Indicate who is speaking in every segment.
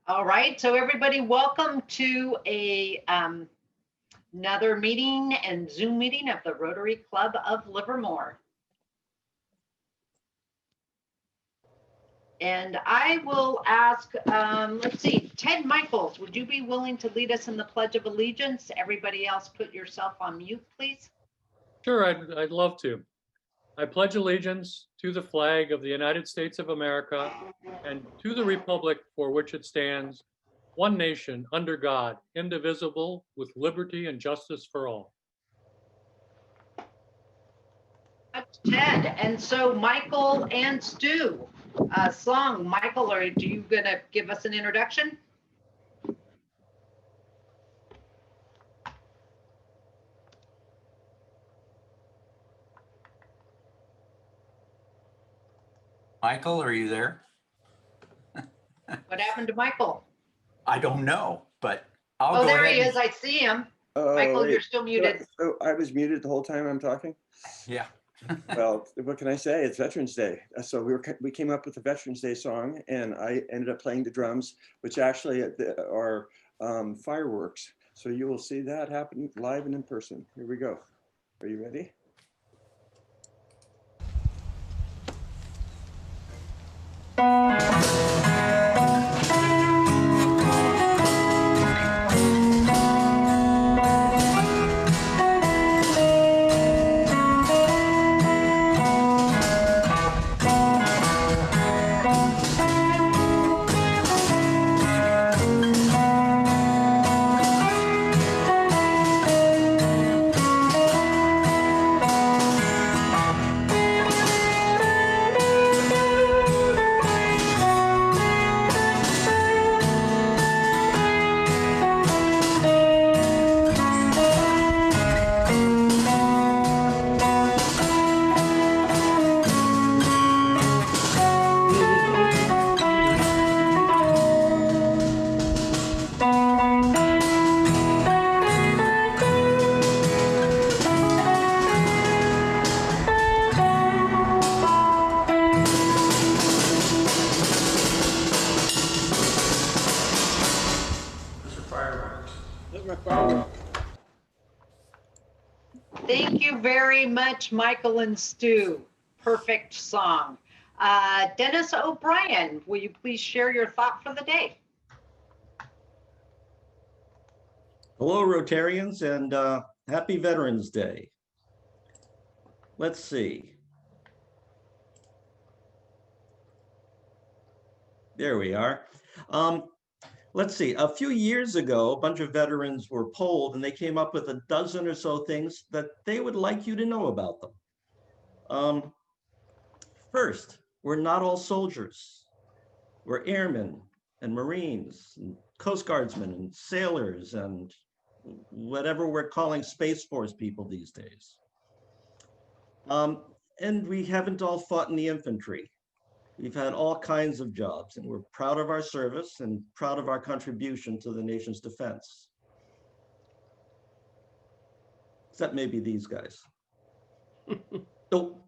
Speaker 1: All right, so everybody, welcome to another meeting and Zoom meeting of the Rotary Club of Livermore. And I will ask, let's see, Ted Michaels, would you be willing to lead us in the Pledge of Allegiance? Everybody else put yourself on mute, please.
Speaker 2: Sure, I'd love to. I pledge allegiance to the flag of the United States of America and to the republic for which it stands, one nation, under God, indivisible, with liberty and justice for all.
Speaker 1: That's Ted. And so Michael and Stu, Slung, Michael, are you gonna give us an introduction?
Speaker 3: Michael, are you there?
Speaker 1: What happened to Michael?
Speaker 3: I don't know, but I'll
Speaker 1: Oh,
Speaker 3: go
Speaker 1: there
Speaker 3: ahead.
Speaker 1: he is. I see him.
Speaker 4: Oh,
Speaker 1: Michael,
Speaker 4: wait.
Speaker 1: you're still muted.
Speaker 4: So I was muted the whole time I'm talking?
Speaker 3: Yeah.
Speaker 4: Well, what can I say? It's Veterans Day. So we came up with the Veterans Day song, and I ended up playing the drums, which actually are fireworks. So you will see that happen live and in person. Here we go. Are you ready?
Speaker 1: Thank you very much, Michael and Stu. Perfect song. Dennis O'Brien, will you please share your thought for the day?
Speaker 5: Hello, Rotarians, and happy Veterans Day. Let's see. There we are. Let's see. A few years ago, a bunch of veterans were polled, and they came up with a dozen or so things that they would like you to know about them. First, we're not all soldiers. We're airmen and Marines, and Coast Guardsmen and sailors, and whatever we're calling Space Force people these days. And we haven't all fought in the infantry. We've had all kinds of jobs, and we're proud of our service and proud of our contribution to the nation's defense. Except maybe these guys. Oh.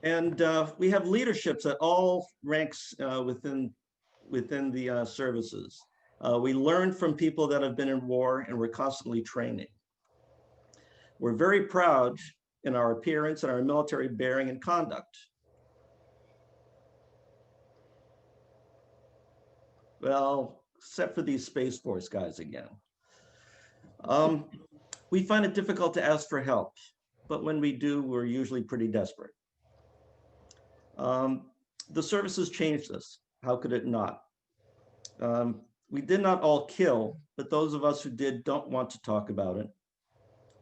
Speaker 5: And we have leaderships at all ranks within the services. We learn from people that have been in war, and we're constantly training. We're very proud in our appearance and our military bearing and conduct. Well, except for these Space Force guys again. We find it difficult to ask for help, but when we do, we're usually pretty desperate. The services changed us. How could it not? We did not all kill, but those of us who did don't want to talk about it.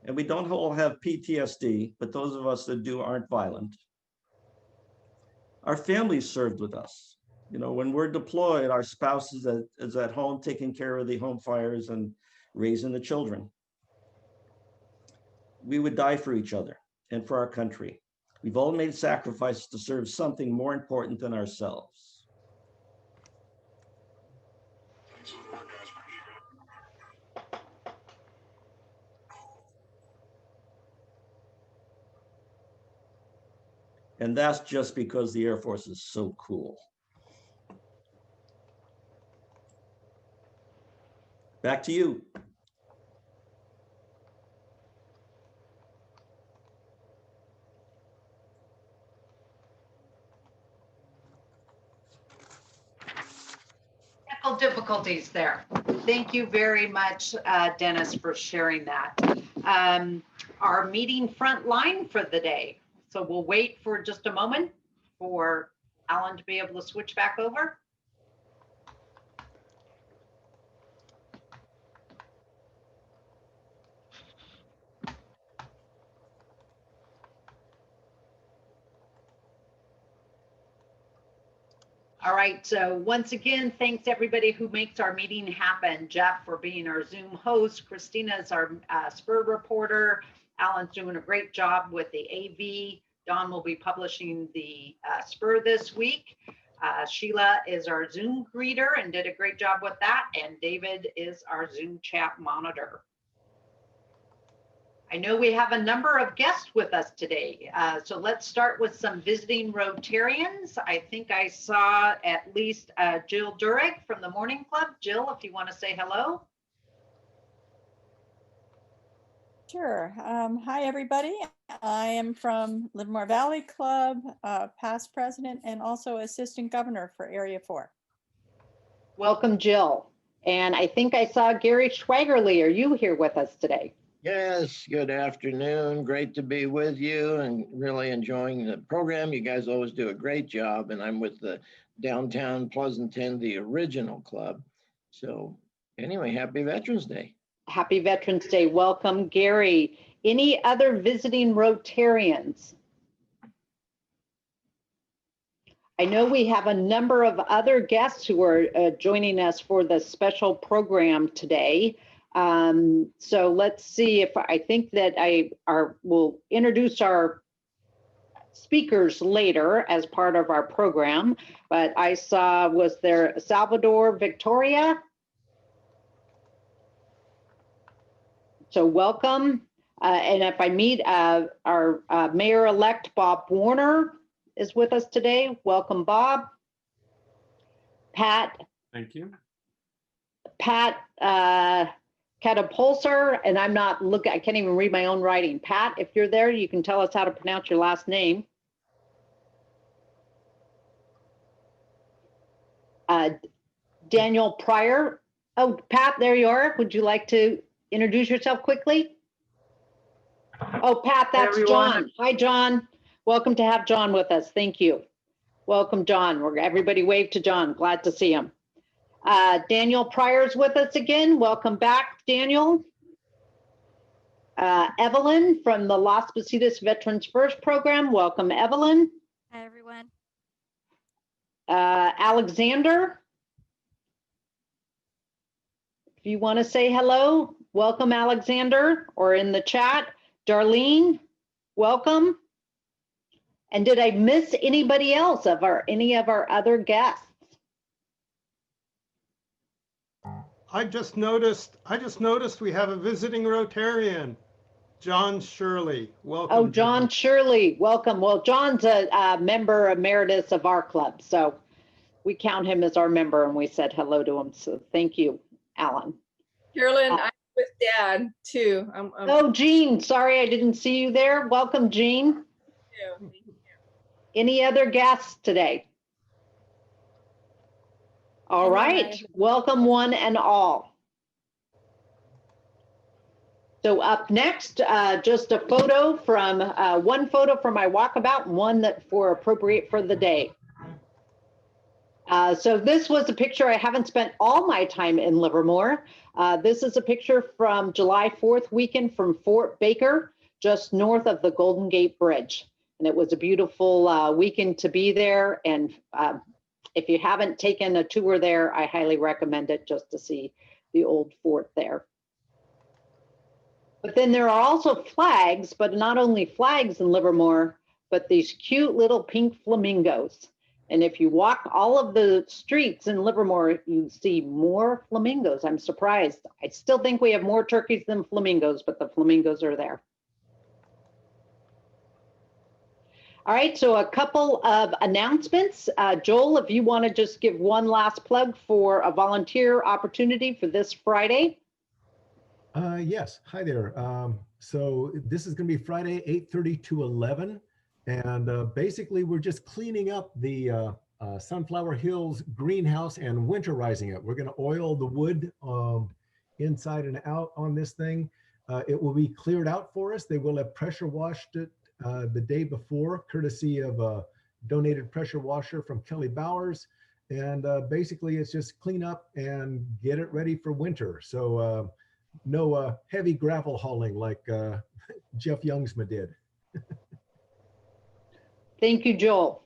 Speaker 5: And we don't all have PTSD, but those of us that do aren't violent. Our families served with us. You know, when we're deployed, our spouse is at home taking care of the home fires and raising the children. We would die for each other and for our country. We've all made sacrifices to serve something more important than ourselves. And that's just because the Air Force is so cool. Back to you.
Speaker 1: Technical difficulties there. Thank you very much, Dennis, for sharing that. Our meeting front line for the day. So we'll wait for just a moment for Alan to be able to switch back over. All right, so once again, thanks everybody who makes our meeting happen. Jeff for being our Zoom host, Christina is our Spur reporter, Alan's doing a great job with the AV, Don will be publishing the Spur this week. Sheila is our Zoom greeter and did a great job with that, and David is our Zoom chat monitor. I know we have a number of guests with us today, so let's start with some visiting Rotarians. I think I saw at least Jill Durek from the Morning Club. Jill, if you want to say hello.
Speaker 6: Sure. Hi, everybody. I am from Livermore Valley Club, past president, and also assistant governor for Area 4.
Speaker 1: Welcome, Jill. And I think I saw Gary Schwagerly. Are you here with us today?
Speaker 7: Yes, good afternoon. Great to be with you and really enjoying the program. You guys always do a great job. And I'm with the Downtown Pleasanton, the original club. So anyway, happy Veterans Day.
Speaker 1: Happy Veterans Day. Welcome, Gary. Any other visiting Rotarians? I know we have a number of other guests who are joining us for the special program today. So let's see if I think that we'll introduce our speakers later as part of our program, but I saw, was there Salvador Victoria? So welcome. And if I meet our Mayor-elect Bob Warner is with us today. Welcome, Bob. Pat.
Speaker 2: Thank you.
Speaker 1: Pat Catapulser, and I'm not looking, I can't even read my own writing. Pat, if you're there, you can tell us how to pronounce your last name. Daniel Pryor. Oh, Pat, there you are. Would you like to introduce yourself quickly? Oh, Pat, that's John. Hi, John. Welcome to have John with us. Thank you. Welcome, John. Everybody wave to John. Glad to see him. Daniel Pryor's with us again. Welcome back, Daniel. Evelyn from the Las Positas Veterans First program. Welcome, Evelyn.
Speaker 8: Hi, everyone.
Speaker 1: Alexander. If you want to say hello, welcome, Alexander, or in the chat. Darlene, welcome. And did I miss anybody else of any of our other guests?
Speaker 9: I just noticed we have a visiting Rotarian, John Shirley. Welcome.
Speaker 1: Oh, John Shirley, welcome. Well, John's a member emeritus of our club, so we count him as our member, and we said hello to him. So thank you, Alan.
Speaker 10: Carolyn, I'm with Dad too.
Speaker 1: Oh, Jean, sorry I didn't see you there. Welcome, Jean.
Speaker 10: Thank you.
Speaker 1: Any other guests today? All right, welcome one and all. So up next, just a photo from, one photo from my walkabout and one that for appropriate for the day. So this was a picture, I haven't spent all my time in Livermore. This is a picture from July 4th weekend from Fort Baker, just north of the Golden Gate Bridge. And it was a beautiful weekend to be there. And if you haven't taken a tour there, I highly recommend it just to see the old fort there. But then there are also flags, but not only flags in Livermore, but these cute little pink flamingos. And if you walk all of the streets in Livermore, you see more flamingos. I'm surprised. I still think we have more turkeys than flamingos, but the flamingos are there. All right, so a couple of announcements. Joel, if you want to just give one last plug for a volunteer opportunity for this Friday.
Speaker 8: Yes, hi there. So this is going to be Friday, 8:30 to 11. And basically, we're just cleaning up the Sunflower Hills greenhouse and winterizing it. We're going to oil the wood inside and out on this thing. It will be cleared out for us. They will have pressure washed it the day before, courtesy of a donated pressure washer from Kelly Bowers. And basically, it's just clean up and get it ready for winter. So no heavy gravel hauling like Jeff Youngsma did.
Speaker 1: Thank you, Joel.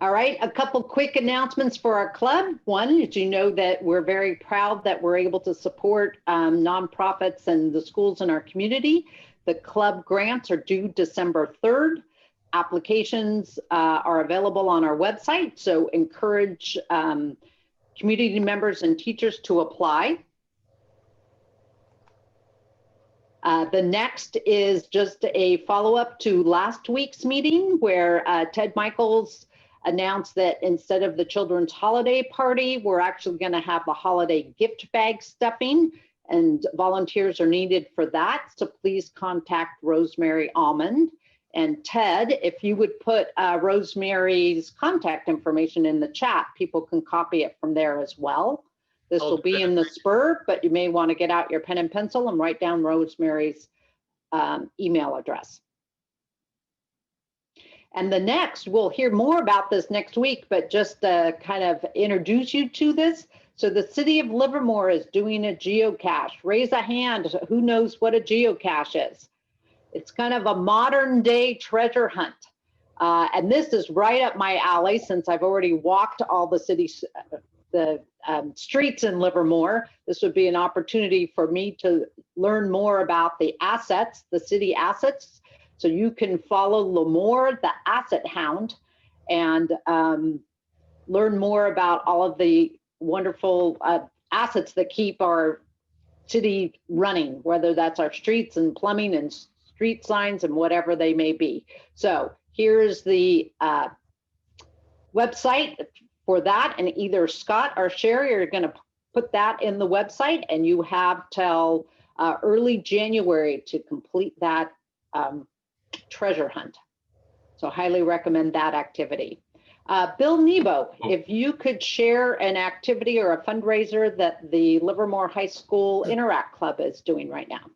Speaker 1: All right, a couple quick announcements for our club. One is, you know, that we're very proud that we're able to support nonprofits and the schools in our community. The club grants are due December 3rd. Applications are available on our website, so encourage community members and teachers to apply. The next is just a follow-up to last week's meeting where Ted Michaels announced that instead of the children's holiday party, we're actually going to have the holiday gift bag stuffing, and volunteers are needed for that. So please contact Rosemary Almond. And Ted, if you would put Rosemary's contact information in the chat, people can copy it from there as well. This will be in the spur, but you may want to get out your pen and pencil and write down Rosemary's email address. And the next, we'll hear more about this next week, but just to kind of introduce you to this. So the city of Livermore is doing a geocache. Raise a hand, who knows what a geocache is? It's kind of a modern day treasure hunt. And this is right up my alley since I've already walked all the city's, streets in Livermore. This would be an opportunity for me to learn more about the assets, the city assets. So you can follow Lamore, the asset hound, and learn more about all of the wonderful assets that keep our city running, whether that's our streets and plumbing and street signs and whatever they may be. So here's the website for that, and either Scott or Sherry are going to put that in the website, and you have till early January to complete that treasure hunt. So highly recommend that activity. Bill Nebo, if you could share an activity or a fundraiser that the Livermore High School Interact Club is doing right now.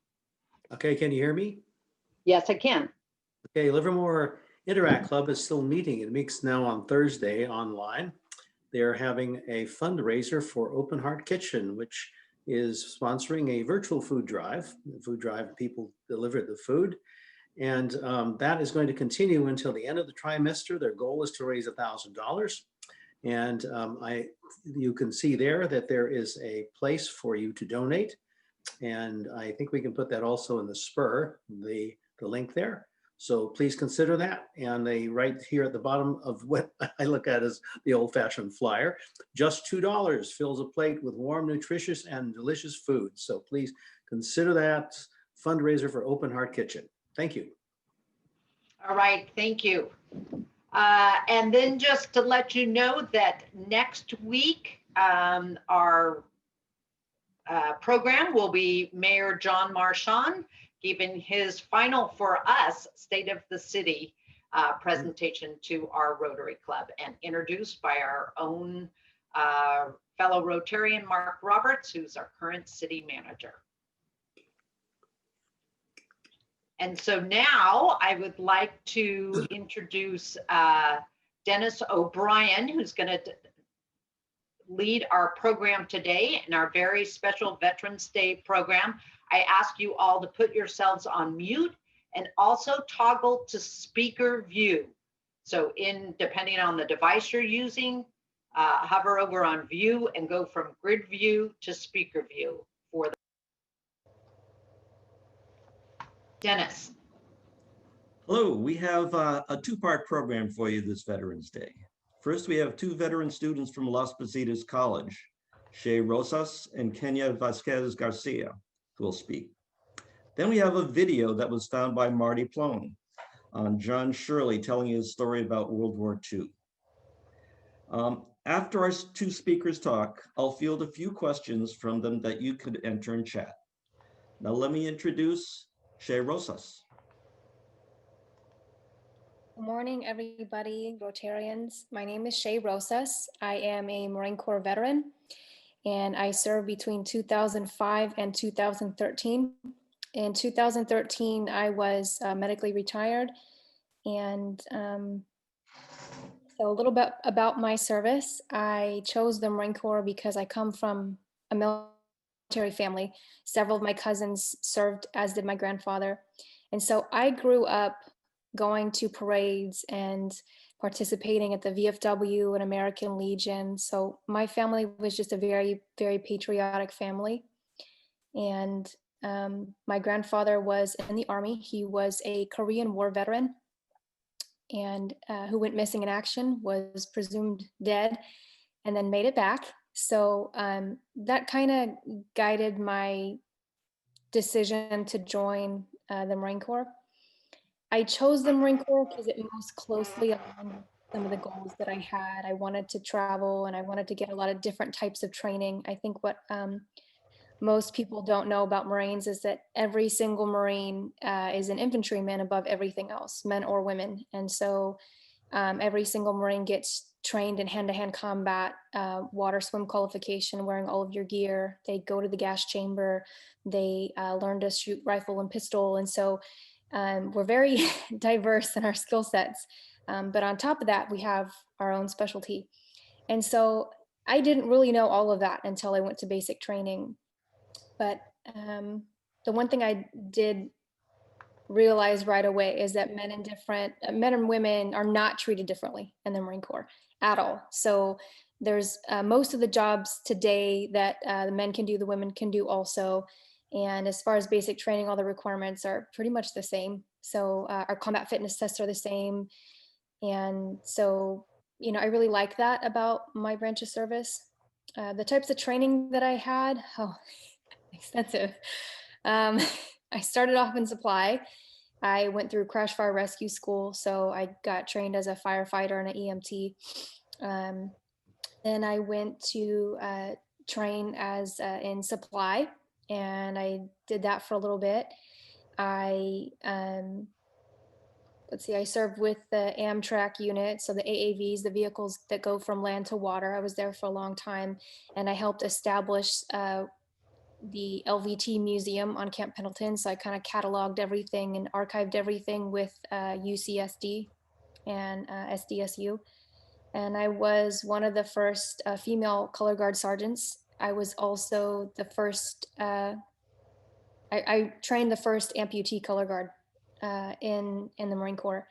Speaker 11: Okay, can you hear me?
Speaker 1: Yes, I can.
Speaker 11: Okay, Livermore Interact Club is still meeting. It meets now on Thursday online. They're having a fundraiser for Open Heart Kitchen, which is sponsoring a virtual food drive. The food drive, people deliver the food. And that is going to continue until the end of the trimester. Their goal is to raise $1,000. And you can see there that there is a place for you to donate. And I think we can put that also in the spur, the link there. So please consider that. And they right here at the bottom of what I look at as the old-fashioned flyer, just $2 fills a plate with warm, nutritious, and delicious food. So please consider that fundraiser for Open Heart Kitchen. Thank you.
Speaker 1: All right, thank you. And then just to let you know that next week, our program will be Mayor John Marchand giving his final for us State of the City presentation to our Rotary Club, and introduced by our own fellow Rotarian, Mark Roberts, who's our current city manager. And so now I would like to introduce Dennis O'Brien, who's going to lead our program today in our very special Veterans Day program. I ask you all to put yourselves on mute and also toggle to speaker view. So depending on the device you're using, hover over on view and go from grid view to speaker view for the Dennis.
Speaker 5: Hello, we have a two-part program for you this Veterans Day. First, we have two veteran students from Las Positas College, Shay Rosas and Kenya Vasquez Garcia, who will speak. Then we have a video that was found by Marty Plone on John Shirley telling his story about World War II. After our two speakers talk, I'll field a few questions from them that you could enter in chat. Now let me introduce Shay Rosas.
Speaker 12: Good morning, everybody, Rotarians. My name is Shay Rosas. I am a Marine Corps veteran, and I served between 2005 and 2013. In 2013, I was medically retired, and so a little bit about my service. I chose the Marine Corps because I come from a military family. Several of my cousins served, as did my grandfather. And so I grew up going to parades and participating at the VFW and American Legion. So my family was just a very, very patriotic family. And my grandfather was in the Army. He was a Korean War veteran and who went missing in action, was presumed dead, and then made it back. So that kind of guided my decision to join the Marine Corps. I chose the Marine Corps because it most closely aligned with some of the goals that I had. I wanted to travel and I wanted to get a lot of different types of training. I think what most people don't know about Marines is that every single Marine is an infantryman above everything else, men or women. And so every single Marine gets trained in hand-to-hand combat, water swim qualification, wearing all of your gear. They go to the gas chamber. They learn to shoot rifle and pistol. And so we're very diverse in our skill sets. But on top of that, we have our own specialty. And so I didn't really know all of that until I went to basic training. But the one thing I did realize right away is that men and women are not treated differently in the Marine Corps at all. So there's most of the jobs today that the men can do, the women can do also. And as far as basic training, all the requirements are pretty much the same. So our combat fitness tests are the same. And so, you know, I really like that about my branch of service. The types of training that I had, extensive. I started off in supply. I went through crash fire rescue school, so I got trained as a firefighter and an EMT. Then I went to train as in supply, and I did that for a little bit. I I served with the Amtrak unit, so the AAVs, the vehicles that go from land to water. I was there for a long time, and I helped establish the LVT Museum on Camp Pendleton. So I kind of cataloged everything and archived everything with UCSD and SDSU. And I was one of the first female color guard sergeants. I was also the first, I trained the first amputee color guard in the Marine Corps.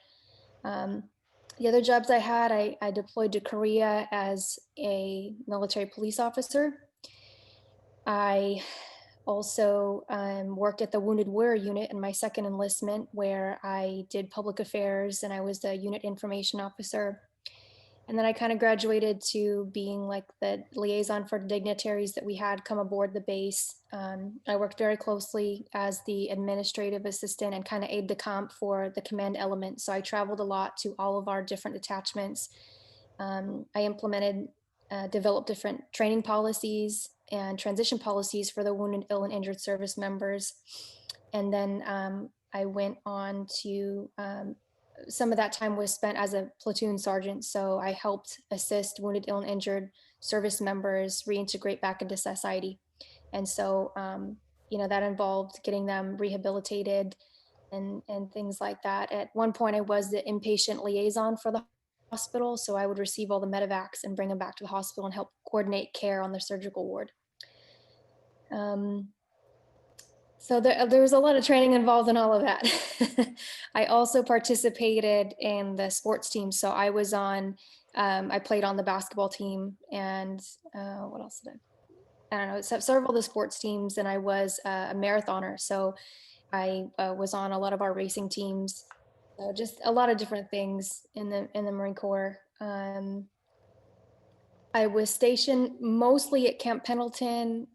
Speaker 12: The other jobs I had, I deployed to Korea as a military police officer. I also worked at the Wounded Warrior Unit in my second enlistment, where I did public affairs and I was the unit information officer. And then I kind of graduated to being like the liaison for dignitaries that we had come aboard the base. I worked very closely as the administrative assistant and kind of aide de camp for the command element. So I traveled a lot to all of our different detachments. I implemented, developed different training policies and transition policies for the wounded, ill, and injured service members. And then I went on to, some of that time was spent as a platoon sergeant. So I helped assist wounded, ill, and injured service members reintegrate back into society. And so, you know, that involved getting them rehabilitated and things like that. At one point, I was the inpatient liaison for the hospital. So I would receive all the medevacs and bring them back to the hospital and help coordinate care on the surgical ward. So there was a lot of training involved in all of that. I also participated in the sports team. So I was on, I played on the basketball team and what else did I don't know, several of the sports teams, and I was a marathoner. So I was on a lot of our racing teams. So just a lot of different things in the Marine Corps. I was stationed mostly at Camp Pendleton,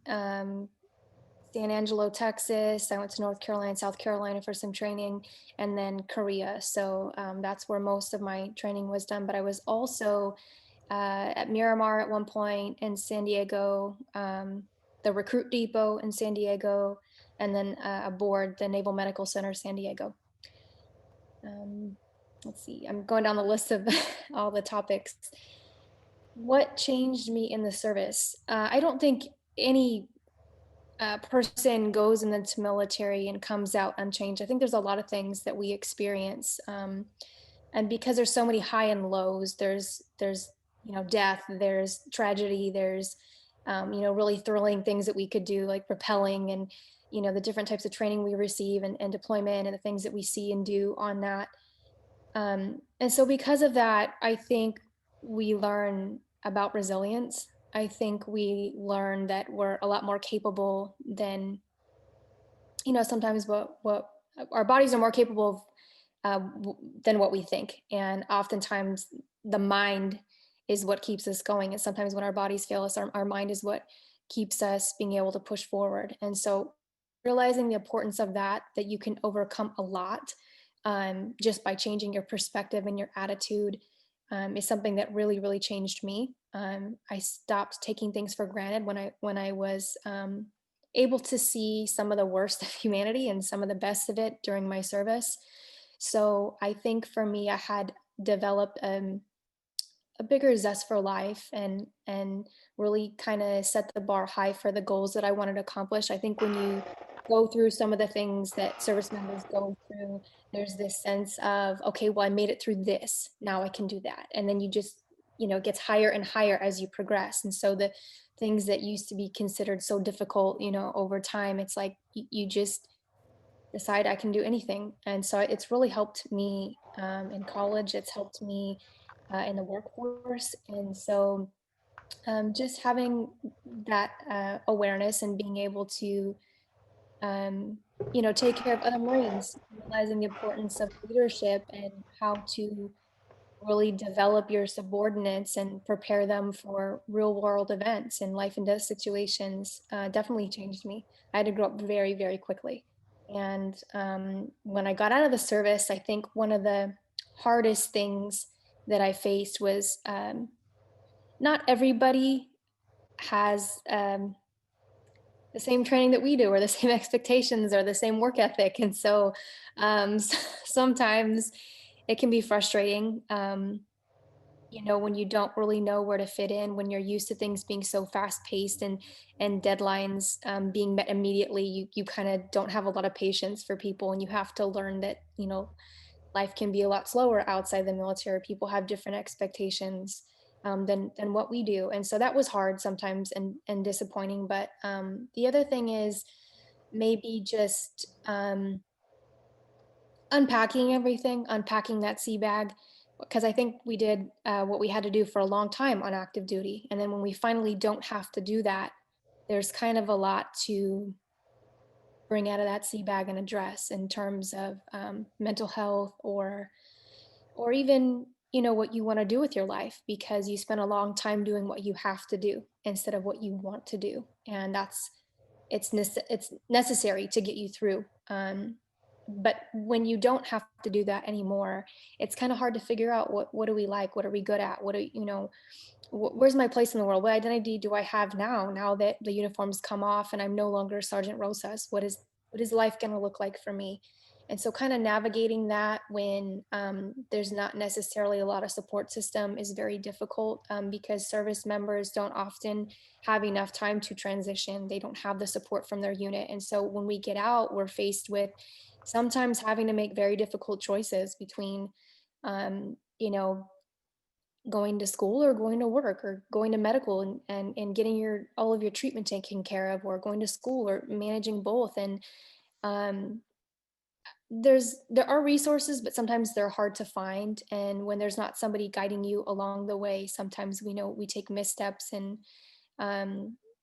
Speaker 12: San Angelo, Texas. I went to North Carolina, South Carolina for some training, and then Korea. So that's where most of my training was done. But I was also at Miramar at one point, in San Diego, the Recruit Depot in San Diego, and then aboard the Naval Medical Center, San Diego. Let's see, I'm going down the list of all the topics. What changed me in the service? I don't think any person goes into the military and comes out unchanged. I think there's a lot of things that we experience. And because there's so many high and lows, there's death, there's tragedy, there's really thrilling things that we could do, like rappelling, and the different types of training we receive, and deployment, and the things that we see and do on that. And so because of that, I think we learn about resilience. I think we learn that we're a lot more capable than, sometimes what our bodies are more capable of than what we think. And oftentimes the mind is what keeps us going. And sometimes when our bodies fail us, our mind is what keeps us being able to push forward. And so realizing the importance of that you can overcome a lot just by changing your perspective and your attitude is something that really, really changed me. I stopped taking things for granted when I was able to see some of the worst of humanity and some of the best of it during my service. So I think for me, I had developed a bigger zest for life, and really kind of set the bar high for the goals that I wanted to accomplish. I think when you go through some of the things that service members go through, there's this sense of, okay, well, I made it through this, now I can do that. And then you just, it gets higher and higher as you progress. And so the things that used to be considered so difficult, over time, it's like you just decide I can do anything. And so it's really helped me in college. It's helped me in the workforce. And so just having that awareness and being able to, take care of other Marines, realizing the importance of leadership and how to really develop your subordinates and prepare them for real world events and life and death situations definitely changed me. I had to grow up very, very quickly. And when I got out of the service, I think one of the hardest things that I faced was not everybody has the same training that we do, or the same expectations, or the same work ethic. And so sometimes it can be frustrating, when you don't really know where to fit in, when you're used to things being so fast paced, and deadlines being met immediately. You kind of don't have a lot of patience for people, and you have to learn that, life can be a lot slower outside the military. People have different expectations than what we do. And so that was hard sometimes, and disappointing. But the other thing is maybe just unpacking everything, unpacking that sea bag, because I think we did what we had to do for a long time on active duty. And then when we finally don't have to do that, there's kind of a lot to bring out of that sea bag and address in terms of mental health, or even, what you want to do with your life, because you spend a long time doing what you have to do instead of what you want to do. And it's necessary to get you through. But when you don't have to do that anymore, it's kind of hard to figure out what do we like, what are we good at, where's my place in the world, what identity do I have now that the uniforms come off and I'm no longer Sergeant Rosas. What is life going to look like for me? And so kind of navigating that when there's not necessarily a lot of support system is very difficult, because service members don't often have enough time to transition. They don't have the support from their unit. And so when we get out, we're faced with sometimes having to make very difficult choices between, going to school or going to work, or going to medical and getting all of your treatment taken care of, or going to school, or managing both. And there are resources, but sometimes they're hard to find. And when there's not somebody guiding you along the way, sometimes we take missteps. And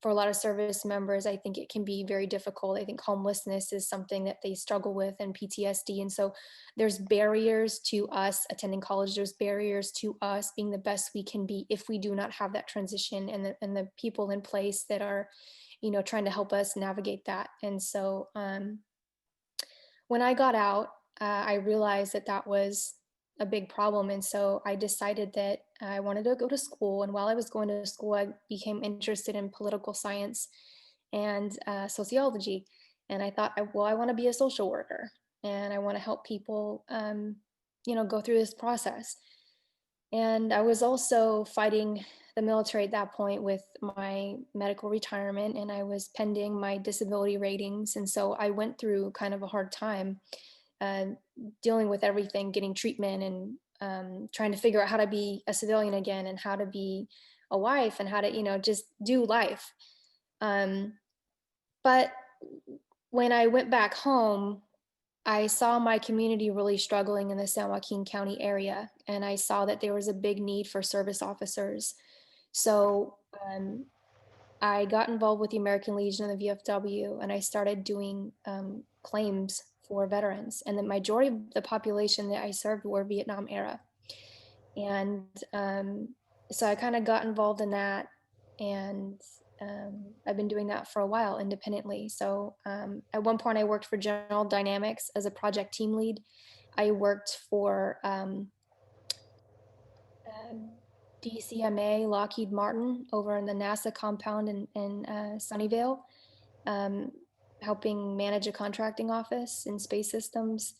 Speaker 12: for a lot of service members, I think it can be very difficult. I think homelessness is something that they struggle with, and PTSD. And so there's barriers to us attending college. There's barriers to us being the best we can be if we do not have that transition, and the people in place that are, trying to help us navigate that. And so when I got out, I realized that was a big problem. And so I decided that I wanted to go to school. And while I was going to school, I became interested in political science and sociology. And I thought, well, I want to be a social worker and I want to help people, go through this process. And I was also fighting the military at that point with my medical retirement, and I was pending my disability ratings. And so I went through kind of a hard time dealing with everything, getting treatment, and trying to figure out how to be a civilian again, and how to be a wife, and how to, just do life. But when I went back home, I saw my community really struggling in the San Joaquin County area, and I saw that there was a big need for service officers. So I got involved with the American Legion and the VFW, and I started doing claims for veterans. And the majority of the population that I served were Vietnam era. And so I kind of got involved in that, and I've been doing that for a while independently. So at one point I worked for General Dynamics as a project team lead. I worked for DCMA, Lockheed Martin, over in the NASA compound in Sunnyvale, helping manage a contracting office in space systems.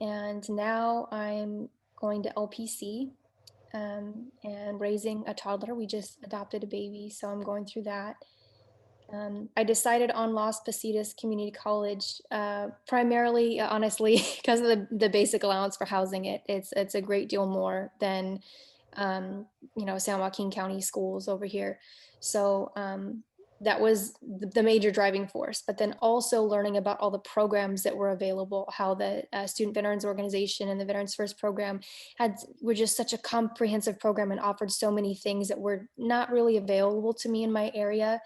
Speaker 12: And now I'm going to LPC and raising a toddler. We just adopted a baby, so I'm going through that. I decided on Las Positas Community College, primarily, honestly, because of the basic allowance for housing. It's a great deal more than, San Joaquin County schools over here. So that was the major driving force. But then also learning about all the programs that were available, how the Student Veterans Organization and the Veterans First program were just such a comprehensive program and offered so many things that were not really available to me in my area.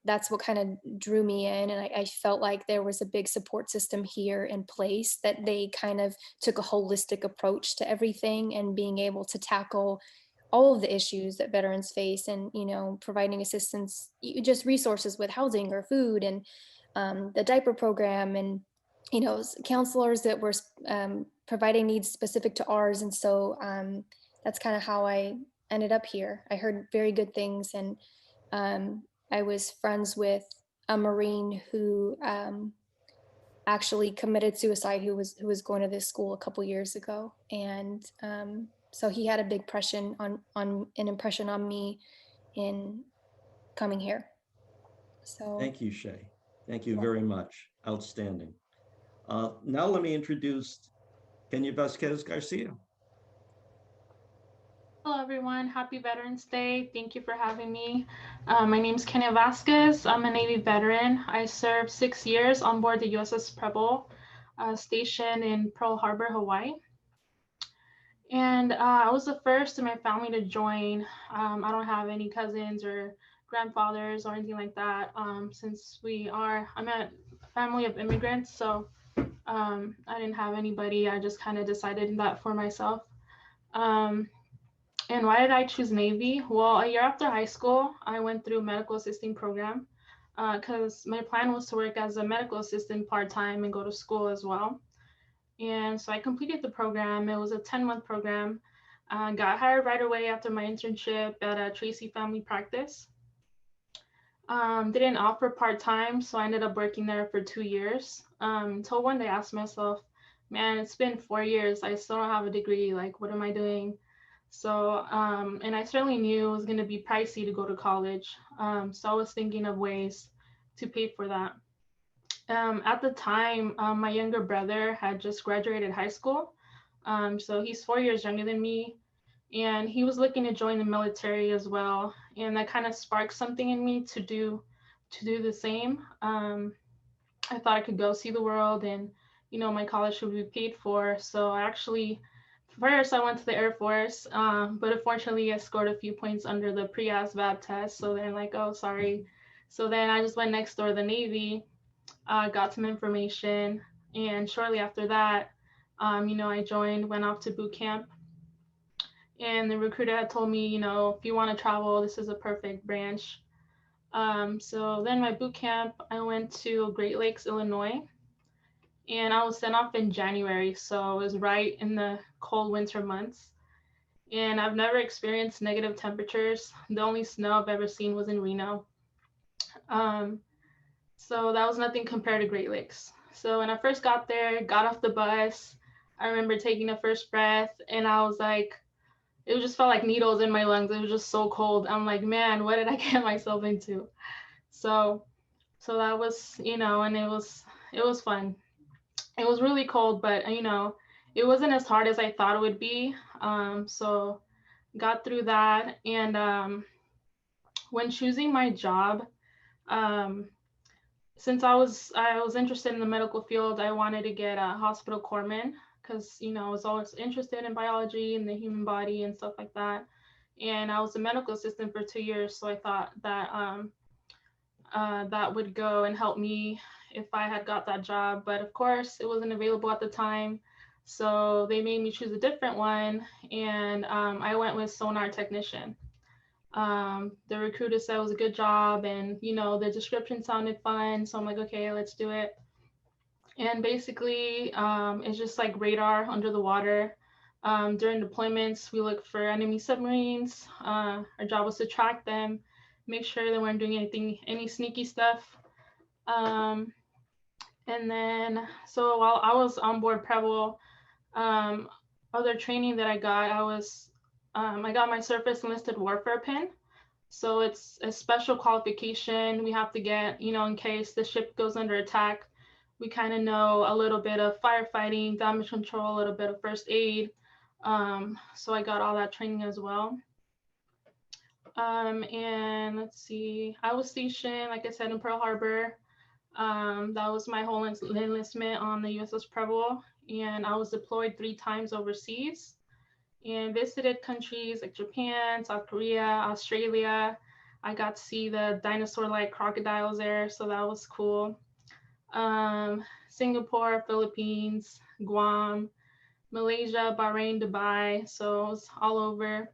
Speaker 12: That's what kind of drew me in, and I felt like there was a big support system here in place, that they kind of took a holistic approach to everything and being able to tackle all of the issues that veterans face, and providing assistance, just resources with housing or food, and the diaper program, and counselors that were providing needs specific to ours. And so that's kind of how I ended up here. I heard very good things, and I was friends with a Marine who actually committed suicide, who was going to this school a couple years ago, and so he had a big impression on me in coming here. So
Speaker 5: Thank you, Shay. Thank you very much. Outstanding. Now let me introduce Kenya Vasquez Garcia.
Speaker 13: Hello, everyone. Happy Veterans Day. Thank you for having me. My name is Kenya Vasquez. I'm a Navy veteran. I served 6 years on board the USS Preble, stationed in Pearl Harbor, Hawaii. And I was the first in my family to join. I don't have any cousins or grandfathers or anything like that, since I'm a family of immigrants, so I didn't have anybody. I just kind of decided that for myself. And why did I choose Navy? Well, a year after high school, I went through a medical assisting program because my plan was to work as a medical assistant part-time and go to school as well. And so I completed the program. It was a 10-month program. Got hired right away after my internship at a Tracy Family Practice. Didn't offer part-time, so I ended up working there for 2 years. Until one day I asked myself, man, it's been 4 years. I still don't have a degree. Like, what am I doing? So, and I certainly knew it was going to be pricey to go to college. So I was thinking of ways to pay for that. At the time, my younger brother had just graduated high school. So he's 4 years younger than me, and he was looking to join the military as well. And that kind of sparked something in me to do the same. I thought I could go see the world, and, my college would be paid for. So first, I went to the Air Force, but unfortunately, I scored a few points under the pre-ASVAB test. So they're like, oh, sorry. So then I just went next door to the Navy, got some information. And shortly after that, I joined, went off to boot camp. And the recruiter had told me, if you want to travel, this is a perfect branch. So then my boot camp, I went to Great Lakes, Illinois. And I was sent off in January, so it was right in the cold winter months. And I've never experienced negative temperatures. The only snow I've ever seen was in Reno. So that was nothing compared to Great Lakes. So when I first got there, got off the bus, I remember taking the first breath and I was like, it just felt like needles in my lungs. It was just so cold. I'm like, man, what did I get myself into? So that was, and it was fun. It was really cold, but it wasn't as hard as I thought it would be. So got through that. And when choosing my job, um, since I was interested in the medical field, I wanted to get a hospital corpsman because I was always interested in biology and the human body and stuff like that. And I was a medical assistant for 2 years, so I thought that that would go and help me if I had got that job. But of course, it wasn't available at the time, so they made me choose a different one, and I went with sonar technician. The recruiter said it was a good job, and the description sounded fun, so I'm like, okay, let's do it. And basically, it's just like radar under the water. During deployments, we look for enemy submarines. Our job was to track them, make sure they weren't doing any sneaky stuff. And then, so while I was on board Preble, other training that I got, I got my surface enlisted warfare pin. So it's a special qualification we have to get, in case the ship goes under attack. We kind of know a little bit of firefighting, damage control, a little bit of first aid. So I got all that training as well. And let's see, I was stationed, like I said, in Pearl Harbor. That was my whole enlistment on the USS Preble, and I was deployed 3 times overseas and visited countries like Japan, South Korea, Australia. I got to see the dinosaur-like crocodiles there, so that was cool. Singapore, Philippines, Guam, Malaysia, Bahrain, Dubai, so it was all over.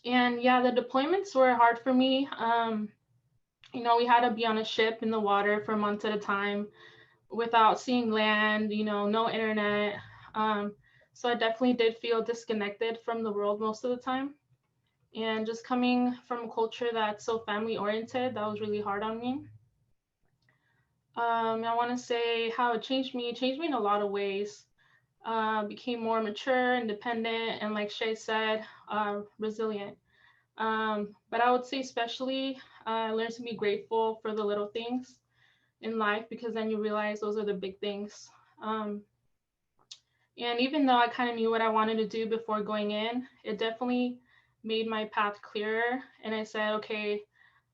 Speaker 13: And yeah, the deployments were hard for me. We had to be on a ship in the water for months at a time without seeing land, no internet. So I definitely did feel disconnected from the world most of the time. And just coming from a culture that's so family oriented, that was really hard on me. I want to say how it changed me in a lot of ways. Became more mature, independent, and like Shay said, resilient. But I would say especially learn to be grateful for the little things in life, because then you realize those are the big things. And even though I kind of knew what I wanted to do before going in, it definitely made my path clearer. And I said, okay,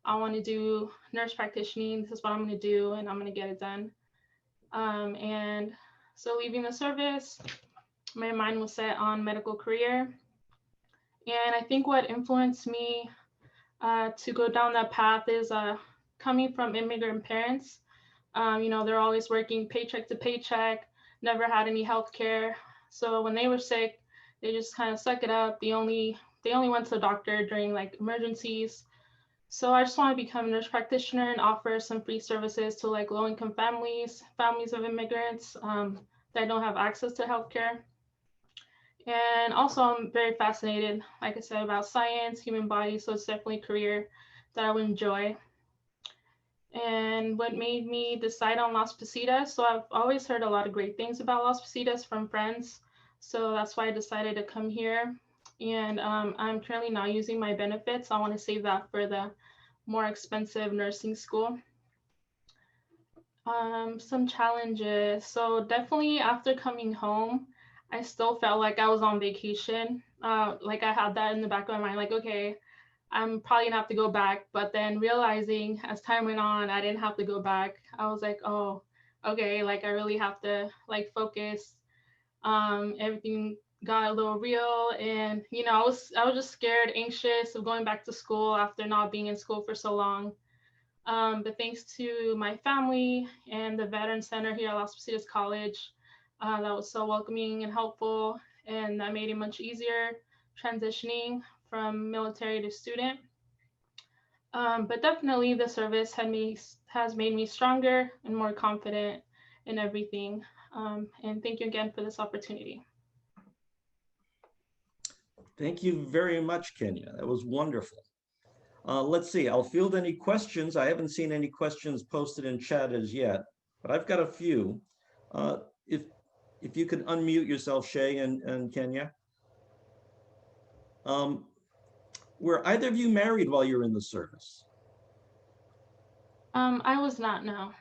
Speaker 13: I want to do nurse practitioning. This is what I'm going to do, and I'm going to get it done. And so leaving the service, my mind was set on medical career. And I think what influenced me to go down that path is coming from immigrant parents. They're always working paycheck to paycheck, never had any health care. So when they were sick, they just kind of suck it up. They only went to the doctor during like emergencies. So I just want to become a nurse practitioner and offer some free services to like low-income families of immigrants that don't have access to healthcare. And also I'm very fascinated, like I said, about science, human body, so it's definitely a career that I would enjoy. And what made me decide on Las Positas, so I've always heard a lot of great things about Las Positas from friends, so that's why I decided to come here. And I'm currently not using my benefits. I want to save that for the more expensive nursing school. Some challenges. So definitely after coming home, I still felt like I was on vacation. Like I had that in the back of my mind, like, okay, I'm probably gonna have to go back. But then realizing as time went on, I didn't have to go back. I was like, oh, okay, like I really have to like focus. Everything got a little real, and I was just scared, anxious of going back to school after not being in school for so long. But thanks to my family and the Veteran Center here at Las Positas College, that was so welcoming and helpful, and that made it much easier transitioning from military to student. But definitely the service has made me stronger and more confident in everything. And thank you again for this opportunity.
Speaker 5: Thank you very much, Kenya. That was wonderful. Let's see, I'll field any questions. I haven't seen any questions posted in chat as yet, but I've got a few. Uh, if you could unmute yourself, Shay and Kenya. Were either of you married while you were in the service?
Speaker 13: I was not, no.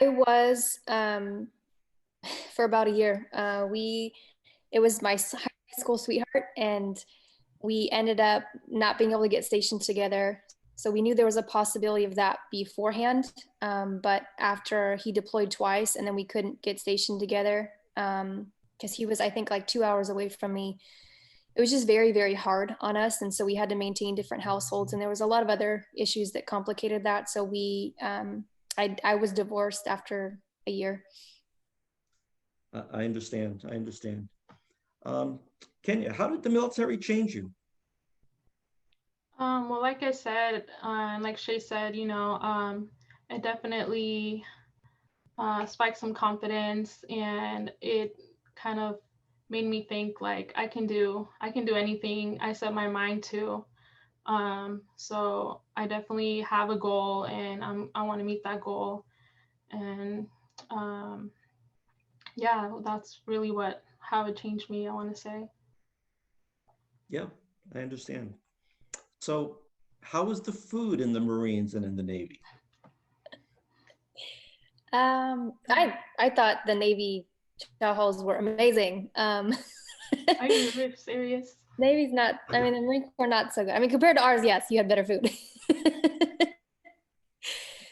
Speaker 12: I was for about a year. It was my high school sweetheart, and we ended up not being able to get stationed together. So we knew there was a possibility of that beforehand. But after he deployed twice and then we couldn't get stationed together, because he was, I think, like 2 hours away from me. It was just very, very hard on us. And so we had to maintain different households. And there was a lot of other issues that complicated that. So I was divorced after a year.
Speaker 5: I understand. I understand. Kenya, how did the military change you?
Speaker 13: Well, like I said, like Shay said, it definitely spiked some confidence, and it kind of made me think like I can do anything I set my mind to. So I definitely have a goal, and I want to meet that goal. And yeah, that's really how it changed me, I want to say.
Speaker 5: Yeah, I understand. So how was the food in the Marines and in the Navy?
Speaker 12: I thought the Navy chow halls were amazing.
Speaker 13: Are you really serious?
Speaker 12: Navy's not, I mean, the Marine Corps not so good. I mean, compared to ours, yes, you had better food.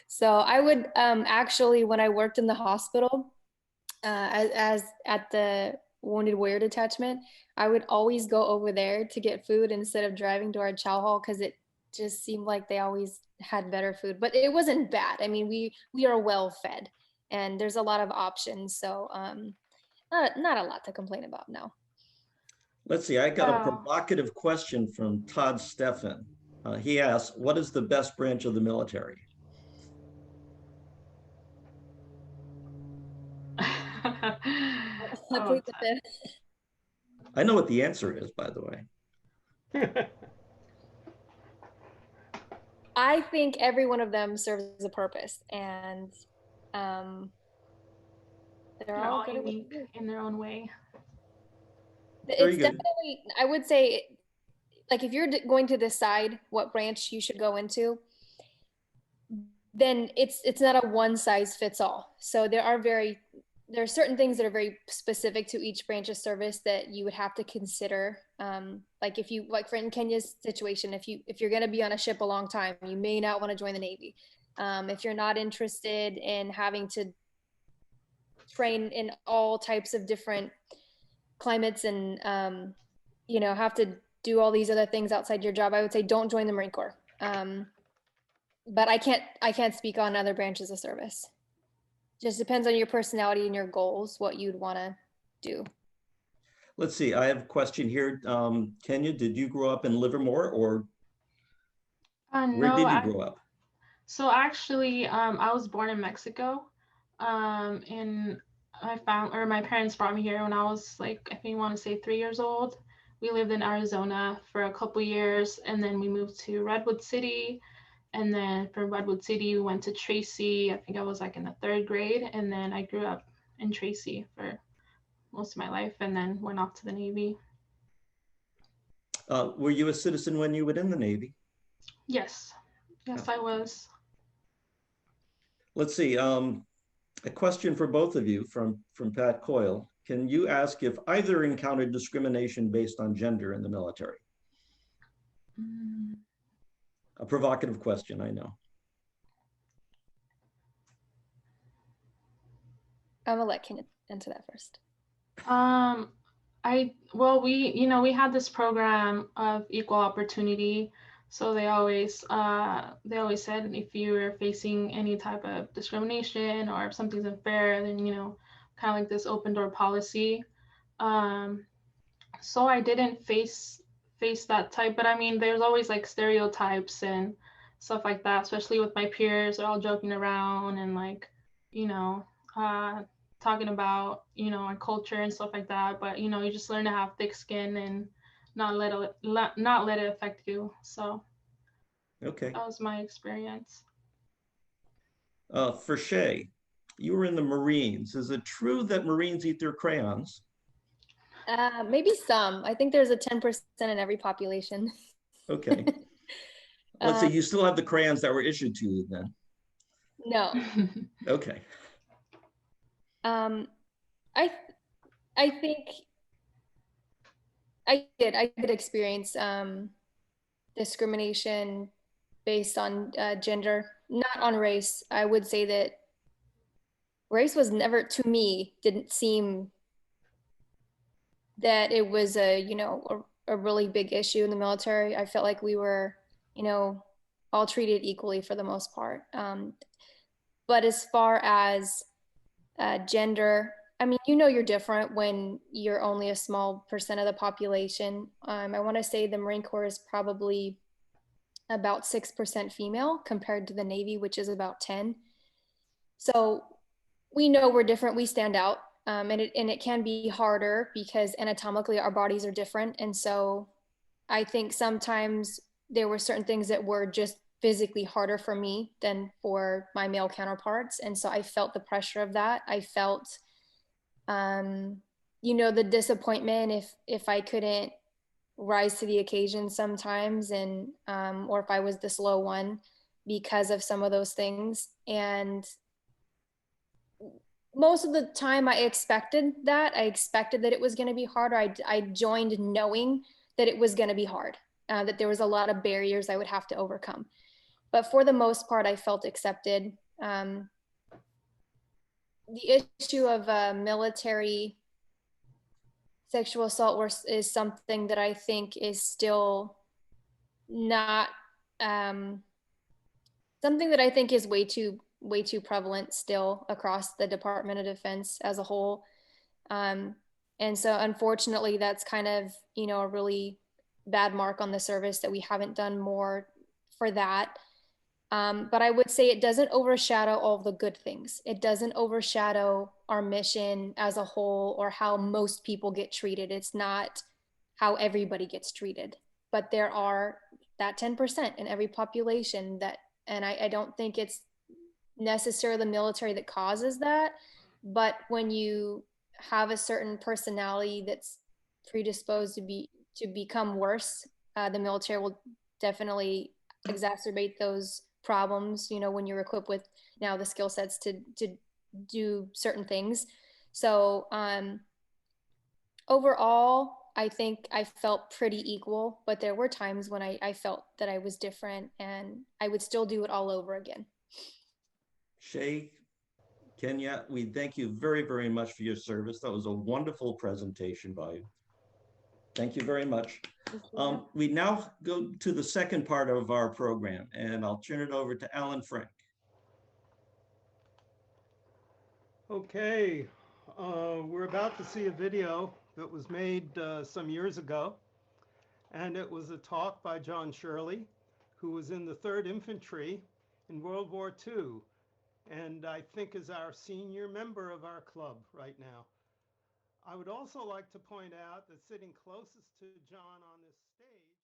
Speaker 12: So I would actually, when I worked in the hospital, as at the Wounded Warrior Detachment, I would always go over there to get food instead of driving to our chow hall, because it just seemed like they always had better food. But it wasn't bad. I mean, we are well fed, and there's a lot of options. So not a lot to complain about now.
Speaker 5: Let's see, I got a provocative question from Todd Steffen. He asks, what is the best branch of the military?
Speaker 13: Oh,
Speaker 5: I know what the answer is, by the way.
Speaker 12: I think every one of them serves a purpose, and
Speaker 13: they're all unique in their own way.
Speaker 12: It's definitely, I would say, like if you're going to decide what branch you should go into, then it's not a one size fits all. So there are certain things that are very specific to each branch of service that you would have to consider. Like for in Kenya's situation, if you're going to be on a ship a long time, you may not want to join the Navy. If you're not interested in having to train in all types of different climates and have to do all these other things outside your job, I would say don't join the Marine Corps. But I can't speak on other branches of service. Just depends on your personality and your goals, what you'd want to do.
Speaker 5: Let's see, I have a question here. Kenya, did you grow up in Livermore, or where did you grow up?
Speaker 13: So actually, I was born in Mexico, and my parents brought me here when I was like, I think I want to say 3 years old. We lived in Arizona for a couple years, and then we moved to Redwood City. And then from Redwood City, we went to Tracy. I think I was like in the 3rd grade. And then I grew up in Tracy for most of my life, and then went off to the Navy.
Speaker 5: Were you a citizen when you were in the Navy?
Speaker 13: Yes. Yes, I was.
Speaker 5: Let's see. A question for both of you from Pat Coyle. Can you ask if either encountered discrimination based on gender in the military? A provocative question, I know.
Speaker 12: I'm gonna let Ken answer that first.
Speaker 13: We had this program of equal opportunity. So they always said if you were facing any type of discrimination or if something's unfair, then kind of like this open door policy. So I didn't face that type, but I mean, there's always like stereotypes and stuff like that, especially with my peers. They're all joking around and like, talking about, our culture and stuff like that. But, you just learn to have thick skin and not let it affect you. So
Speaker 5: Okay.
Speaker 13: That was my experience.
Speaker 5: For Shay, you were in the Marines. Is it true that Marines eat their crayons?
Speaker 12: Maybe some. I think there's a 10% in every population.
Speaker 5: Okay. Let's say you still have the crayons that were issued to you then.
Speaker 12: No.
Speaker 5: Okay.
Speaker 12: I think I did experience discrimination based on gender, not on race. I would say that race was never, to me, didn't seem that it was a really big issue in the military. I felt like we were, all treated equally for the most part. But as far as gender, I mean, you're different when you're only a small percent of the population. I want to say the Marine Corps is probably about 6% female compared to the Navy, which is about 10. So we know we're different. We stand out. And it can be harder because anatomically our bodies are different. And so I think sometimes there were certain things that were just physically harder for me than for my male counterparts. And so I felt the pressure of that. I felt, the disappointment if I couldn't rise to the occasion sometimes, and or if I was the slow one because of some of those things. And most of the time I expected that it was going to be harder. I joined knowing that it was going to be hard, that there was a lot of barriers I would have to overcome. But for the most part, I felt accepted. The issue of military sexual assault is something that I think is still not something that I think is way too prevalent still across the Department of Defense as a whole. And so unfortunately, that's kind of, a really bad mark on the service that we haven't done more for that. But I would say it doesn't overshadow all the good things. It doesn't overshadow our mission as a whole or how most people get treated. It's not how everybody gets treated, but there are that 10% in every population and I don't think it's necessarily the military that causes that, but when you have a certain personality that's predisposed to become worse, the military will definitely exacerbate those problems, when you're equipped with now the skill sets to do certain things. So overall, I think I felt pretty equal, but there were times when I felt that I was different, and I would still do it all over again.
Speaker 5: Shay, Kenya, we thank you very, very much for your service. That was a wonderful presentation by you. Thank you very much. We now go to the second part of our program, and I'll turn it over to Alan Frank.
Speaker 9: Okay, we're about to see a video that was made some years ago, and it was a talk by John Shirley, who was in the 3rd Infantry in World War II, and I think is our senior member of our club right now. I would also like to point out that sitting closest to John on this stage.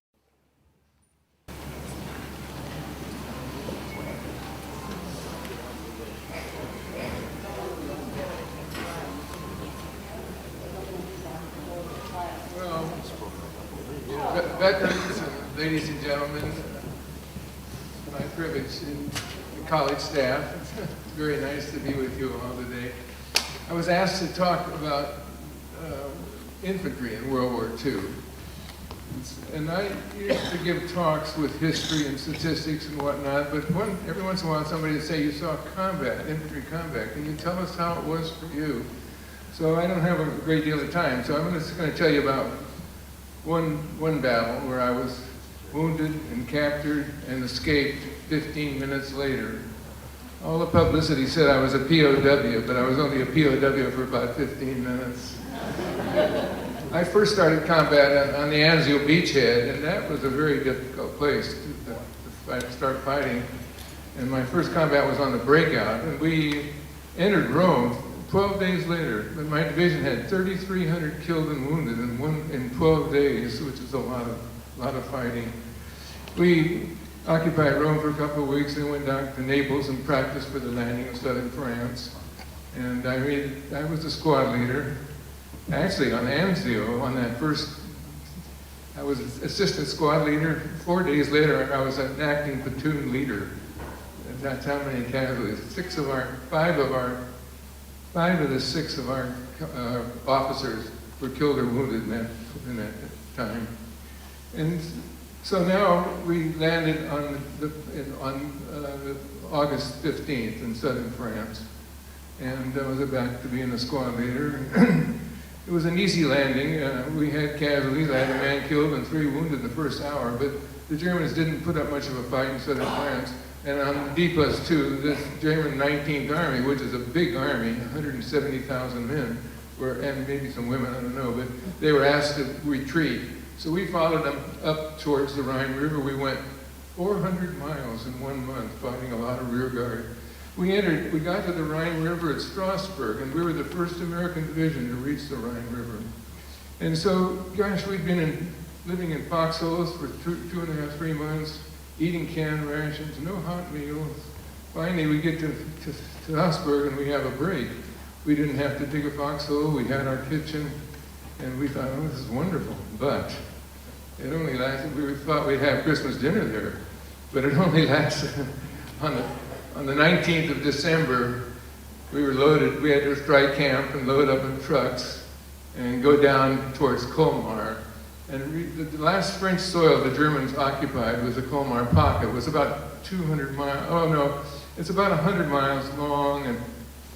Speaker 14: Well, veterans, ladies and gentlemen, my privilege and the college staff. It's very nice to be with you all today. I was asked to talk about infantry in World War II. And I used to give talks with history and statistics and whatnot, but every once in a while somebody would say, you saw combat, infantry combat. Can you tell us how it was for you? So I don't have a great deal of time, so I'm just going to tell you about one battle where I was wounded and captured and escaped 15 minutes later. All the publicity said I was a POW, but I was only a POW for about 15 minutes. I first started combat on the Anzio beachhead, and that was a very difficult place to start fighting. And my first combat was on the breakout, and we entered Rome 12 days later. But my division had 3,300 killed and wounded in 12 days, which is a lot of fighting. We occupied Rome for a couple of weeks, then went down to Naples and practiced for the landing of southern France. And I was the squad leader. Actually, on Anzio, on that first, I was assistant squad leader. 4 days later, I was an acting platoon leader. That's how many casualties. Five of the six of our officers were killed or wounded in that time. And so now we landed on August 15th in southern France. And I was about to be in the squad leader. It was an easy landing. We had casualties. I had a man killed and 3 wounded in the first hour, but the Germans didn't put up much of a fight in southern France. And on D+2, this German 19th Army, which is a big army, 170,000 men, and maybe some women, I don't know, but they were asked to retreat. So we followed them up towards the Rhine River. We went 400 miles in 1 month, fighting a lot of rear guard. We got to the Rhine River at Strasbourg, and we were the first American division to reach the Rhine River. And so, gosh, we'd been living in foxholes for 2.5, 3 months, eating canned rations, no hot meals. Finally, we get to Strasbourg and we have a break. We didn't have to dig a foxhole, we had our kitchen, and we thought, oh, this is wonderful. But it only lasted, we thought we'd have Christmas dinner there, but it only lasted on the 19th of December. We were loaded, we had to strike camp and load up in trucks and go down towards Colmar. And the last French soil the Germans occupied was the Colmar pocket. It was about 200 miles, oh no, it's about 100 miles long and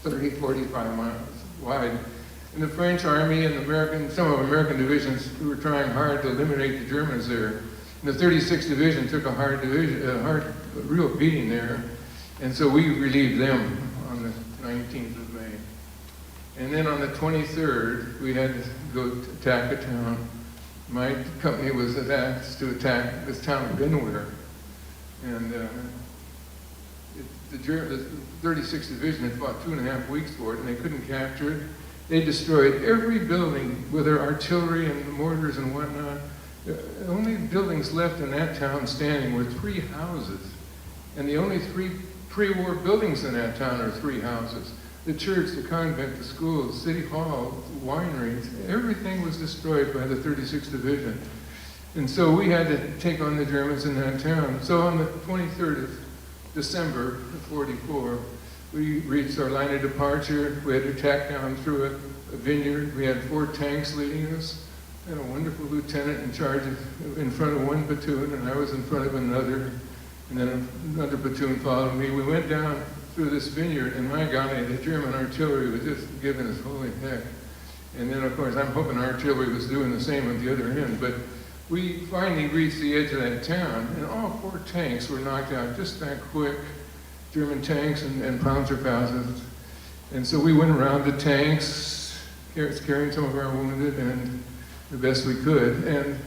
Speaker 14: 30, 45 miles wide. And the French army and some of American divisions were trying hard to eliminate the Germans there. And the 36th Division took a real beating there. And so we relieved them on the 19th of May. And then on the 23rd, we had to go attack a town. My company was asked to attack this town of Benware. And the 36th Division had fought 2.5 weeks for it, and they couldn't capture it. They destroyed every building with their artillery and mortars and whatnot. The only buildings left in that town standing were 3 houses. And the only 3 pre-war buildings in that town are 3 houses. The church, the convent, the schools, city hall, wineries, everything was destroyed by the 36th Division. And so we had to take on the Germans in that town. So on the 23rd of December of 44, we reached our line of departure. We had to tack down through a vineyard. We had 4 tanks leading us, and a wonderful lieutenant in charge in front of one platoon, and I was in front of another, and then another platoon followed me. We went down through this vineyard, and my golly, the German artillery was just giving us holy heck. And then, of course, I'm hoping artillery was doing the same at the other end. But we finally reached the edge of that town, and all 4 tanks were knocked out just that quick. German tanks and Panzerfaust. And so we went around the tanks, carrying some of our wounded and the best we could. And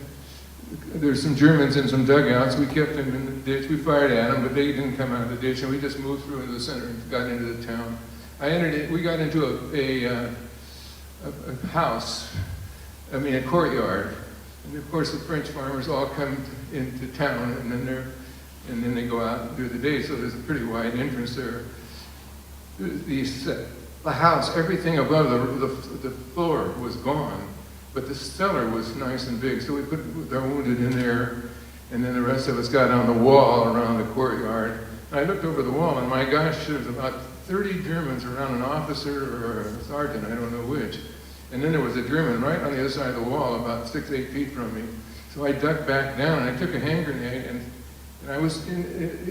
Speaker 14: there's some Germans in some dugouts. We kept them in the ditch. We fired at them, but they didn't come out of the ditch, and we just moved through into the center and got into the town. We got into a house, a courtyard. And of course, the French farmers all come into town, and then they go out and do the day, so there's a pretty wide entrance there. The house, everything above the floor was gone, but the cellar was nice and big, so we put our wounded in there, and then the rest of us got on the wall around the courtyard. And I looked over the wall, and my gosh, there was about 30 Germans around an officer or a sergeant, I don't know which. And then there was a German right on the other side of the wall, about 6, 8 feet from me. So I ducked back down, and I took a hand grenade, and I was in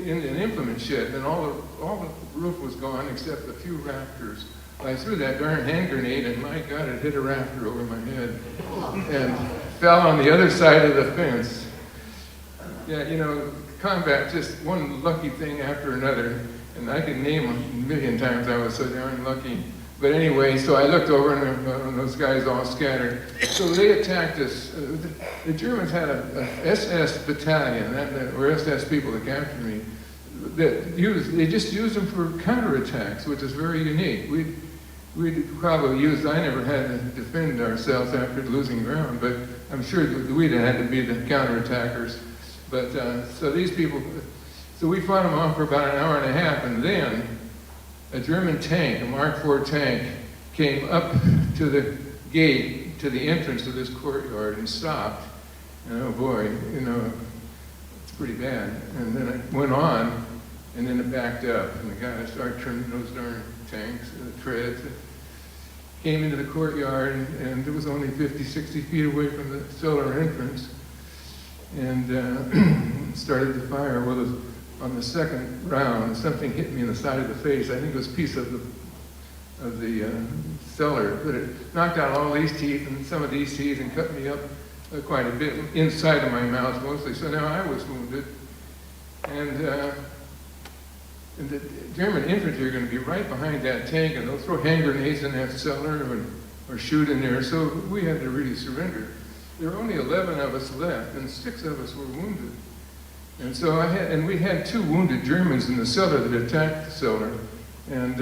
Speaker 14: an implement shed, and all the roof was gone except a few rafters. I threw that darn hand grenade, and my God, it hit a rafter over my head and fell on the other side of the fence. Yeah, combat, just one lucky thing after another, and I could name them 1,000,000 times. I was so darn lucky. But anyway, so I looked over, and those guys all scattered. So they attacked us. The Germans had a SS battalion, or SS people that captured me. They just used them for counterattacks, which is very unique. We'd probably used, I never had to defend ourselves after losing ground, but I'm sure we'd have had to be the counterattackers. But so these people, So we fought them off for about an hour and a half, and then a German tank, a Mark IV tank, came up to the gate, to the entrance of this courtyard and stopped. And oh boy, you know, it's pretty bad. And then it went on, and then it backed up. And the guys started turning those darn tanks, the treads. Came into the courtyard, and it was only 50, 60 feet away from the cellar entrance, and started to fire. Well, on the second round, something hit me in the side of the face. I think it was a piece of the cellar, but it knocked out all these teeth and some of these teeth and cut me up quite a bit inside of my mouth mostly. So now I was wounded, and the German infantry are going to be right behind that tank, and they'll throw hand grenades in that cellar or shoot in there. So we had to really surrender. There were only 11 of us left, and 6 of us were wounded. And so we had 2 wounded Germans in the cellar that attacked the cellar, and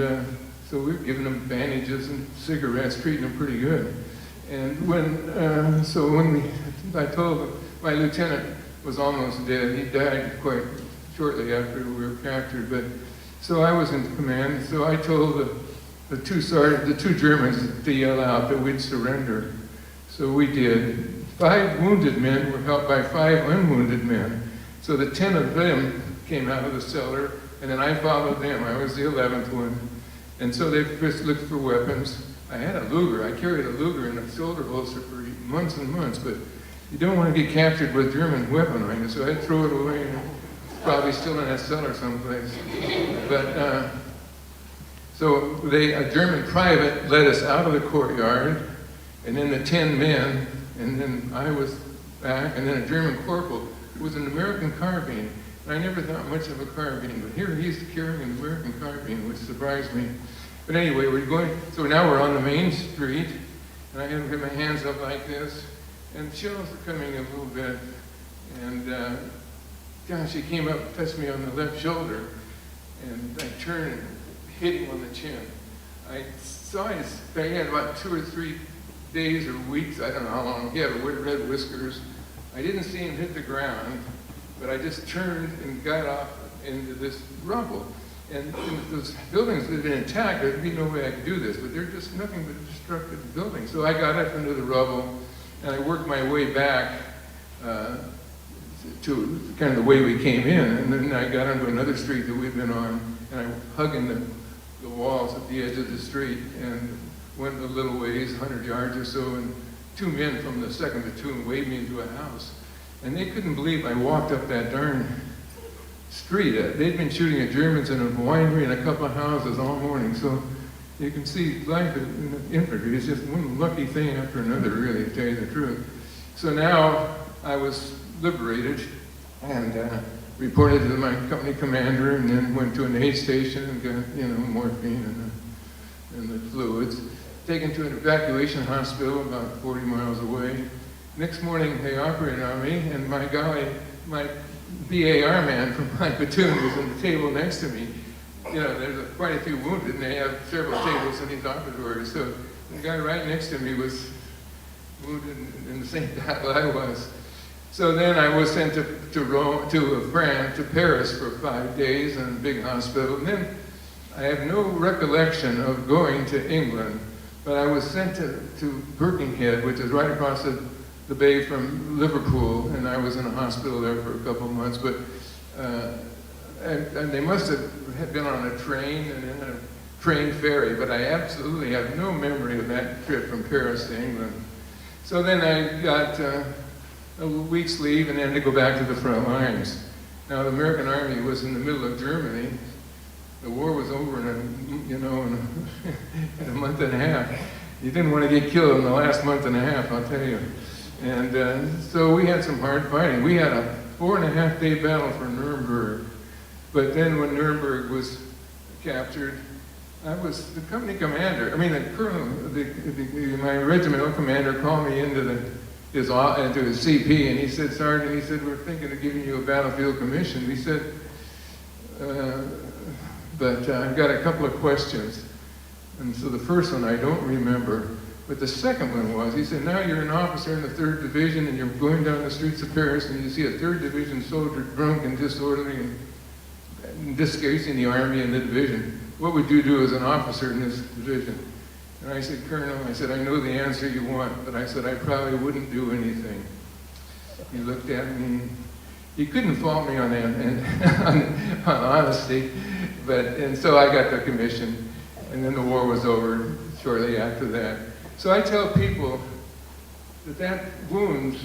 Speaker 14: so we were giving them bandages and cigarettes, treating them pretty good. And I told them, my lieutenant was almost dead. He died quite shortly after we were captured. But so I was in command. So I told the two Germans to yell out that we'd surrender. So we did. 5 wounded men were helped by 5 unwounded men. So the 10 of them came out of the cellar, and then I followed them. I was the 11th one. And so they first looked for weapons. I had a Luger. I carried a Luger in a shoulder holster for months and months, but you don't want to get captured with German weapon on you, so I'd throw it away. It's probably still in that cellar someplace. But so a German private led us out of the courtyard, and then the 10 men, and then I was back, and then a German corporal. It was an American carbine. I never thought much of a carbine, but here he's carrying an American carbine, which surprised me. But anyway, so now we're on the main street, and I have my hands up like this, and shells are coming a little bit, and gosh, he came up and touched me on the left shoulder, and I turned and hit him on the chin. I saw he had about 2 or 3 days or weeks, I don't know how long, he had red whiskers. I didn't see him hit the ground, but I just turned and got off into this rubble. And if those buildings had been intact, there'd be no way I could do this, but they're just nothing but destructive buildings. So I got up into the rubble, and I worked my way back to kind of the way we came in, and then I got onto another street that we'd been on, and I hugging the walls at the edge of the street, and went a little ways, 100 yards or so, and 2 men from the 2nd platoon waved me into a house. And they couldn't believe I walked up that darn street. They'd been shooting at Germans in a winery and a couple of houses all morning. So you can see life in the infantry is just one lucky thing after another, really, to tell you the truth. So now I was liberated and reported to my company commander, and then went to an aid station and got, morphine and the fluids. Taken to an evacuation hospital about 40 miles away. Next morning, they operated on me, and my BAR man from my platoon was on the table next to me. There's quite a few wounded, and they have several tables in these operatories. So the guy right next to me was wounded in the same battle I was. So then I was sent to Rome, to France, to Paris for 5 days in a big hospital. And then I have no recollection of going to England, but I was sent to Birkenhead, which is right across the bay from Liverpool, and I was in a hospital there for a couple of months. But and they must have been on a train and in a train ferry, but I absolutely have no memory of that trip from Paris to England. So then I got a week's leave and then to go back to the front lines. Now the American Army was in the middle of Germany. The war was over in a month and a half. You didn't want to get killed in the last month and a half, I'll tell you. And so we had some hard fighting. We had a 4.5-day battle for Nuremberg. But then when Nuremberg was captured, I was the company commander. The colonel, my regimental commander called me into his CP, and he said, Sergeant, he said, we're thinking of giving you a battlefield commission. He said, but I've got a couple of questions. And so the first one I don't remember, but the second one was, he said, now you're an officer in the 3rd Division and you're going down the streets of Paris and you see a 3rd Division soldier drunk and disorderly and in this case in the Army and the division, what would you do as an officer in this division? And I said, Colonel, I said, I know the answer you want, but I said, I probably wouldn't do anything. He looked at me. He couldn't fault me on that, and on honesty, and so I got the commission, and then the war was over shortly after that. So I tell people that wound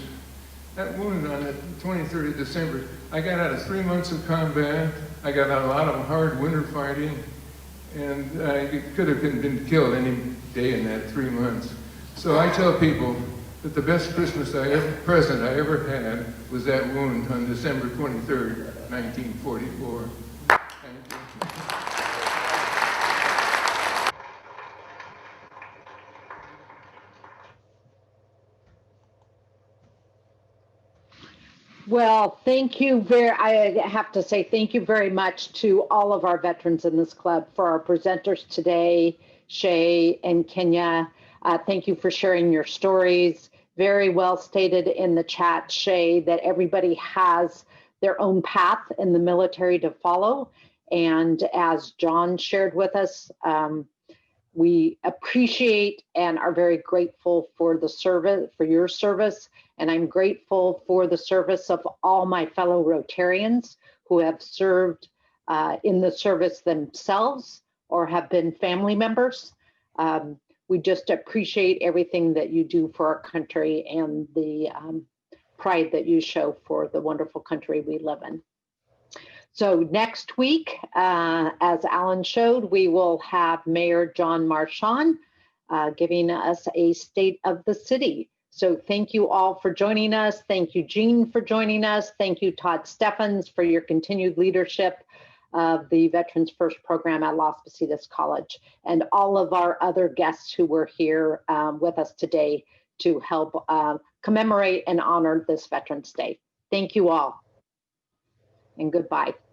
Speaker 14: on the 23rd of December, I got out of 3 months of combat, I got out a lot of hard winter fighting, and I could have been killed any day in that 3 months. So I tell people that the best Christmas present I ever had was that wound on December 23rd, 1944. Thank you.
Speaker 1: Well, thank you I have to say thank you very much to all of our veterans in this club, for our presenters today, Shay and Kenya. Thank you for sharing your stories. Very well stated in the chat, Shay, that everybody has their own path in the military to follow. And as John shared with us, we appreciate and are very grateful for the service, for your service. And I'm grateful for the service of all my fellow Rotarians who have served in the service themselves or have been family members. We just appreciate everything that you do for our country and the pride that you show for the wonderful country we live in. So next week, as Alan showed, we will have Mayor John Marchand giving us a state of the city. So thank you all for joining us. Thank you, Jean, for joining us. Thank you, Todd Steffens, for your continued leadership of the Veterans First program at Las Positas College, and all of our other guests who were here with us today to help commemorate and honor this Veterans Day. Thank you all, and goodbye.